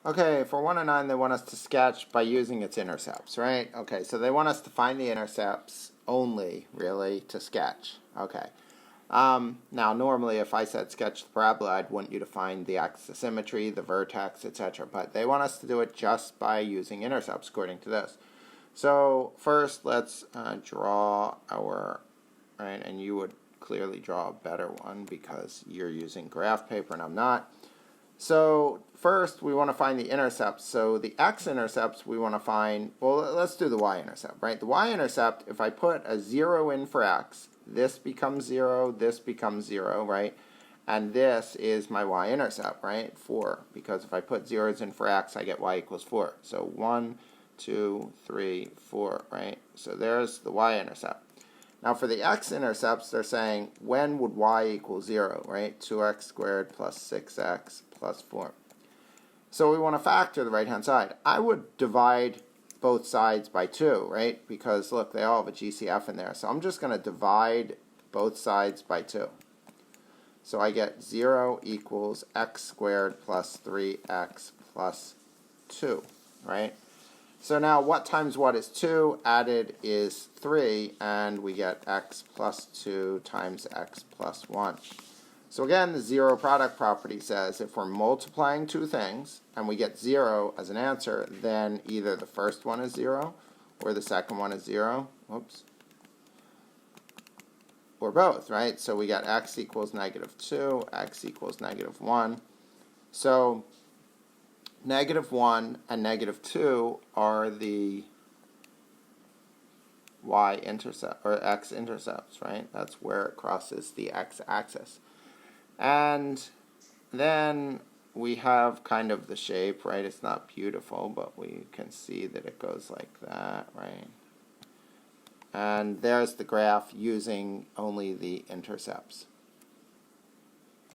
Okay, for 1 and 9, they want us to sketch by using its intercepts, right? Okay, so they want us to find the intercepts only, really, to sketch. Okay. Now, normally, if I said sketch the parabola, I'd want you to find the axis of symmetry, the vertex, etc. But they want us to do it just by using intercepts, according to this. So, first, let's draw our, right, and you would clearly draw a better one because you're using graph paper and I'm not. So first we want to find the intercepts. So the x-intercepts we want to find, well, let's do the y-intercept, right? The y-intercept, if I put a 0 in for x, this becomes 0, this becomes 0, right? And this is my y-intercept, right? 4, because if I put zeros in for x, I get y equals 4. So 1, 2, 3, 4, right? So there's the y-intercept. Now for the x-intercepts, they're saying, when would y equal 0, right? 2x squared plus 6x plus 4. So we want to factor the right-hand side. I would divide both sides by 2, right? Because, look, they all have a GCF in there. So I'm just going to divide both sides by 2. So I get 0 equals x squared plus 3x plus 2, right? So now what times what is 2? Added is 3, and we get x plus 2 times x plus 1. So again, the zero product property says if we're multiplying two things and we get 0 as an answer, then either the first one is 0 or the second one is 0. Whoops. Or both, right? So we got x equals -2, x equals -1. So -1 and -2 are the y-intercept or x-intercepts, right? That's where it crosses the x-axis. And then we have kind of the shape, right? It's not beautiful, but we can see that it goes like that, right? And there's the graph using only the intercepts.